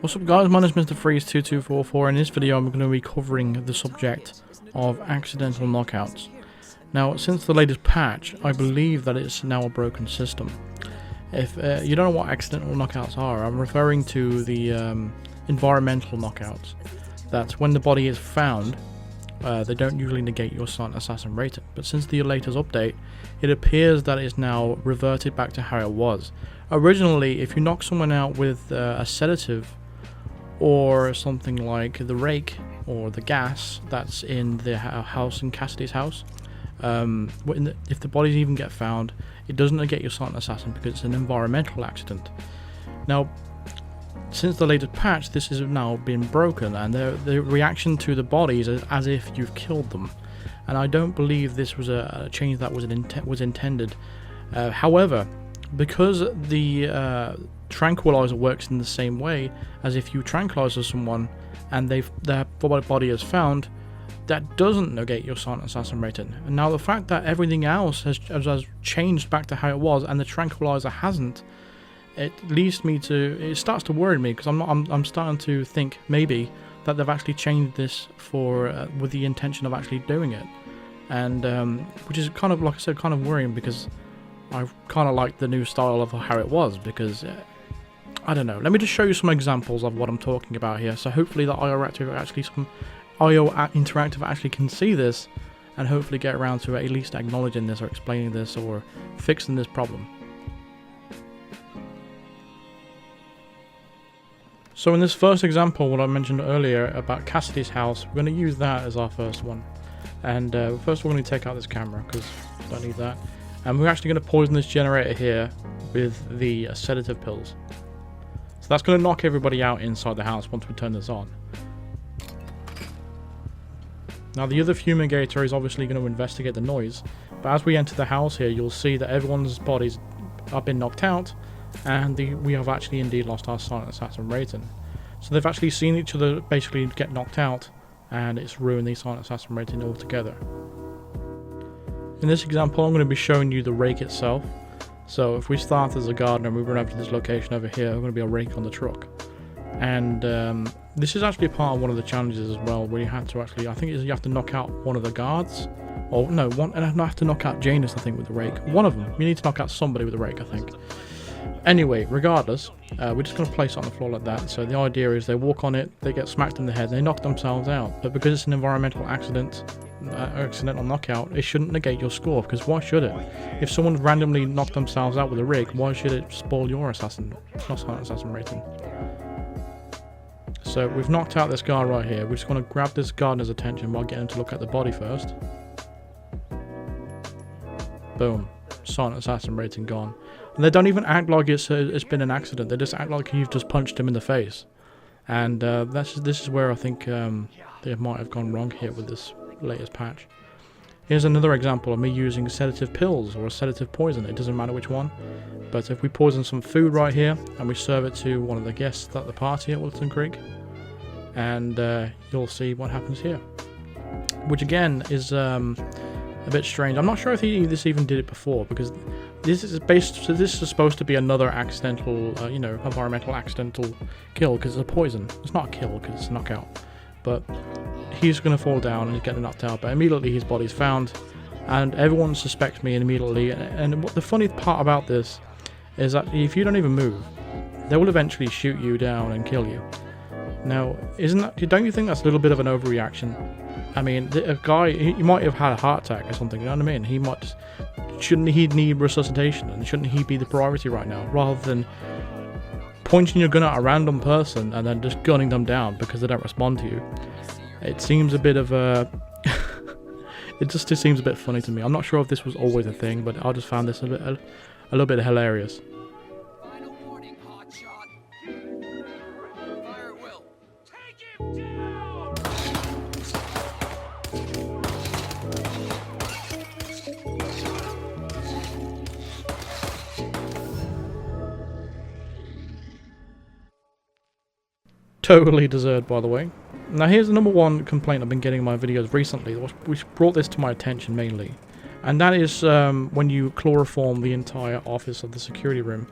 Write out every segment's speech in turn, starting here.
What's up guys, my name is Mr. Freeze2244 and in this video I'm going to be covering the subject of accidental knockouts. Now since the latest patch, I believe that it's now a broken system. If you don't know what accidental knockouts are, I'm referring to the environmental knockouts. That's when the body is found, they don't usually negate your silent assassin rating, but since the latest update, it appears that it's now reverted back to how it was. Originally, if you knock someone out with a sedative, or something like the rake or the gas that's in the house in Cassidy's house, if the bodies even get found, it doesn't negate your silent assassin because it's an environmental accident. Now, since the latest patch, this has now been broken, and the reaction to the bodies is as if you've killed them. And I don't believe this was a change that was intended. However, because the tranquilizer works in the same way as if you tranquilize someone and their body is found, that doesn't negate your silent assassin rating. And now the fact that everything else has changed back to how it was and the tranquilizer hasn't, it starts to worry me, because I'm starting to think maybe that they've actually changed this for with the intention of actually doing it, and which is kind of, like I said, kind of worrying, because I kind of like the new style of how it was, because I don't know. Let me just show you some examples of what I'm talking about here, so hopefully that IO Interactive actually can see this and hopefully get around to at least acknowledging this or explaining this or fixing this problem. So in this first example, what I mentioned earlier about Cassidy's house, we're going to use that as our first one. And first we're going to take out this camera, because I don't need that. And we're actually going to poison this generator here with the sedative pills. So that's going to knock everybody out inside the house once we turn this on. Now the other fumigator is obviously going to investigate the noise, but as we enter the house here, you'll see that everyone's bodies have been knocked out, and we have actually indeed lost our silent assassin rating. So they've actually seen each other basically get knocked out, and it's ruined the silent assassin rating altogether. In this example, I'm going to be showing you the rake itself. So if we start as a gardener and we run over to this location over here, we're going to be a rake on the truck. And this is actually part of one of the challenges as well, where you have to actually, I think you have to knock out one of the guards. Or no, and I have to knock out Janus, I think, with the rake. One of them. You need to knock out somebody with the rake, I think. Anyway, regardless, we're just going to place it on the floor like that. So the idea is they walk on it, they get smacked in the head, they knock themselves out. But because it's an environmental accidental knockout, it shouldn't negate your score, because why should it? If someone randomly knocked themselves out with a rig, why should it spoil your silent assassin rating? So we've knocked out this guard right here. We're just going to grab this gardener's attention while getting him to look at the body first. Boom. Silent assassin rating gone. And they don't even act like it's been an accident. They just act like you've just punched him in the face. And this is where I think they might have gone wrong here with this latest patch. Here's another example of me using sedative pills or a sedative poison. It doesn't matter which one. But if we poison some food right here and we serve it to one of the guests at the party at Wilton Creek, and you'll see what happens here. Which again is a bit strange. I'm not sure if this even did it before, because this is supposed to be another accidental, environmental accidental kill, because it's a poison. It's not a kill because it's a knockout. But he's going to fall down and he's getting knocked out, but immediately his body's found, and everyone suspects me immediately. And what the funny part about this is that if you don't even move, they will eventually shoot you down and kill you. Now, don't you think that's a little bit of an overreaction? I mean, a guy, he might have had a heart attack or something, you know what I mean? Shouldn't he need resuscitation, and shouldn't he be the priority right now, rather than pointing your gun at a random person and then just gunning them down because they don't respond to you? It seems a bit of a... it just seems a bit funny to me. I'm not sure if this was always a thing, but I just found this a little bit hilarious. Totally deserved, by the way. Now here's the number one complaint I've been getting in my videos recently, which brought this to my attention mainly. And that is when you chloroform the entire office of the security room.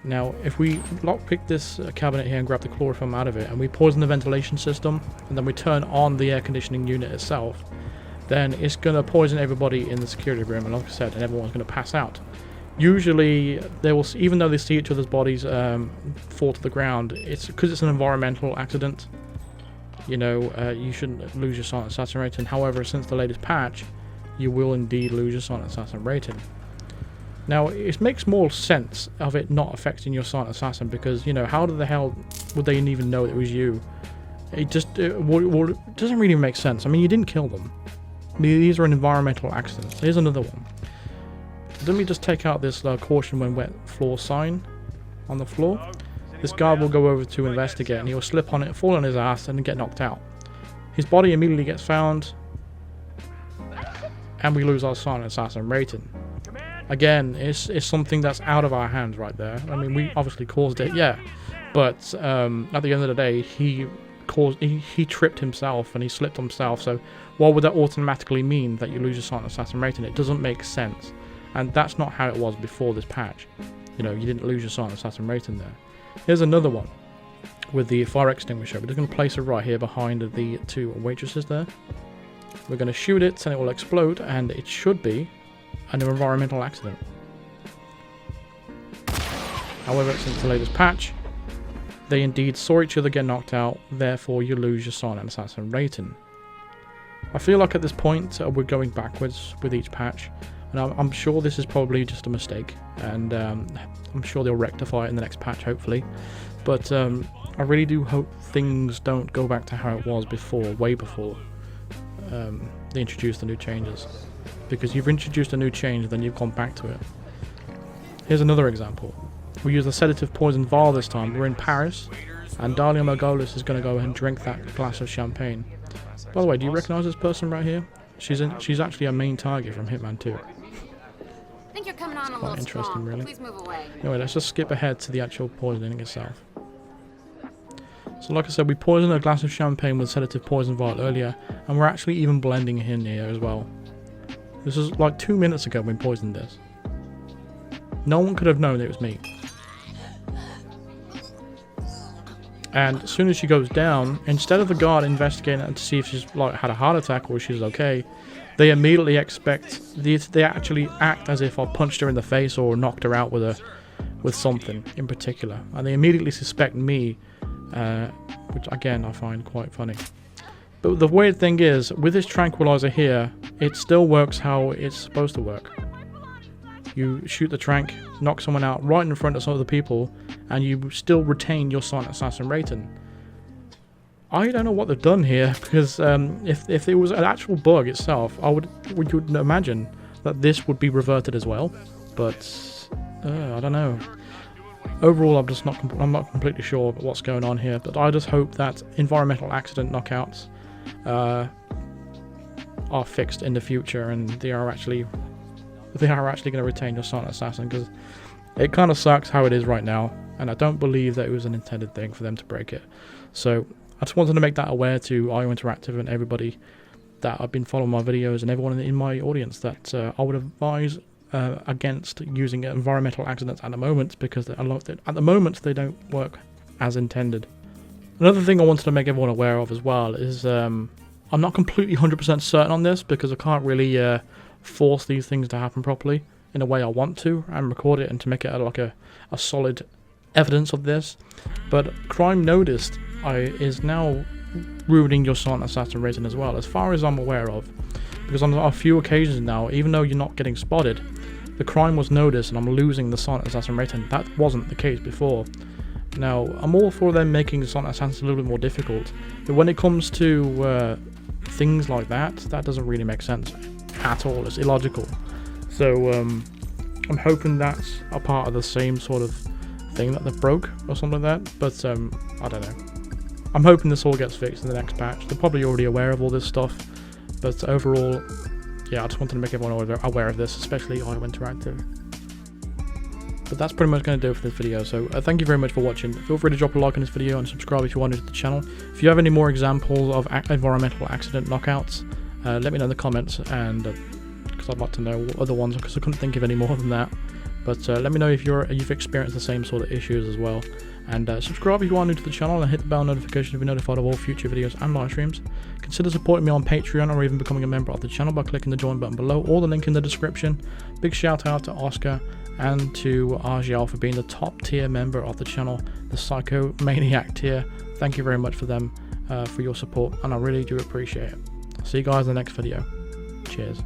Now, if we lockpick this cabinet here and grab the chloroform out of it, and we poison the ventilation system, and then we turn on the air conditioning unit itself, then it's going to poison everybody in the security room, and like I said, and everyone's going to pass out. Usually, they will, even though they see each other's bodies fall to the ground, it's because it's an environmental accident. You know, you shouldn't lose your silent assassin rating. However, since the latest patch, you will indeed lose your silent assassin rating. Now, it makes more sense of it not affecting your silent assassin, because, you know, how the hell would they even know it was you? It just doesn't really make sense. I mean, you didn't kill them. These are environmental accidents. Here's another one. Let me just take out this caution when wet floor sign on the floor. This guard will go over to investigate, and he will slip on it, fall on his ass, and get knocked out. His body immediately gets found, and we lose our silent assassin rating. Again, it's something that's out of our hands right there. I mean, we obviously caused it, yeah, but at the end of the day, he tripped himself and he slipped himself. So why would that automatically mean that you lose your silent assassin rating? It doesn't make sense, and that's not how it was before this patch. You know, you didn't lose your silent assassin rating there. Here's another one with the fire extinguisher. We're just going to place it right here behind the two waitresses there. We're going to shoot it, and it will explode, and it should be an environmental accident. However, since the latest patch, they indeed saw each other get knocked out, therefore you lose your silent assassin rating. I feel like at this point we're going backwards with each patch, and I'm sure this is probably just a mistake, and I'm sure they'll rectify it in the next patch, hopefully. But I really do hope things don't go back to how it was before, way before they introduced the new changes. Because you've introduced a new change, then you've gone back to it. Here's another example. We use a sedative poison vial this time. We're in Paris, and Dalia Margolis is going to go ahead and drink that glass of champagne. By the way, do you recognise this person right here? She's actually a main target from Hitman 2. Think you're coming on a Quite little interesting, strong. really. Please move away. Anyway, let's just skip ahead to the actual poisoning itself. So like I said, we poisoned a glass of champagne with sedative poison vial earlier, and we're actually even blending it in here as well. This is like 2 minutes ago we poisoned this. No one could have known it was me. And as soon as she goes down, instead of the guard investigating to see if she's like had a heart attack or she's okay, they immediately they actually act as if I punched her in the face or knocked her out with something in particular, and they immediately suspect me, which again I find quite funny. But the weird thing is, with this tranquilizer here, it still works how it's supposed to work. You shoot the trank, knock someone out right in front of some other people, and you still retain your silent assassin rating. I don't know what they've done here, because if it was an actual bug itself, I would imagine that this would be reverted as well. But I don't know. Overall, I'm not completely sure what's going on here, but I just hope that environmental accident knockouts are fixed in the future, and they are actually going to retain your silent assassin, because it kind of sucks how it is right now, and I don't believe that it was an intended thing for them to break it. So I just wanted to make that aware to IO Interactive and everybody that have been following my videos, and everyone in my audience, that I would advise against using environmental accidents at the moment, because at the moment they don't work as intended. Another thing I wanted to make everyone aware of as well is I'm not completely 100% certain on this, because I can't really force these things to happen properly in a way I want to, and record it and to make it like a solid evidence of this. But crime noticed is now ruining your silent assassin rating as well, as far as I'm aware of, because on a few occasions now, even though you're not getting spotted, the crime was noticed and I'm losing the silent assassin rating. That wasn't the case before. Now, I'm all for them making the silent assassins a little bit more difficult, but when it comes to things like that doesn't really make sense at all. It's illogical. So I'm hoping that's a part of the same sort of thing that they broke or something like that, but I don't know. I'm hoping this all gets fixed in the next patch. They're probably already aware of all this stuff, but overall, yeah, I just wanted to make everyone aware of this, especially IO Interactive. But that's pretty much going to do it for this video, so thank you very much for watching. Feel free to drop a like on this video and subscribe if you want to the channel. If you have any more examples of environmental accident knockouts, let me know in the comments, and because I'd like to know other ones, because I couldn't think of any more than that. But let me know if you've experienced the same sort of issues as well. And subscribe if you are new to the channel, and hit the bell notification to be notified of all future videos and live streams. Consider supporting me on Patreon or even becoming a member of the channel by clicking the join button below or the link in the description. Big shout out to Oscar and to Argiel for being the top tier member of the channel, the Psycho Maniac tier. Thank you very much for them, for your support, and I really do appreciate it. See you guys in the next video. Cheers.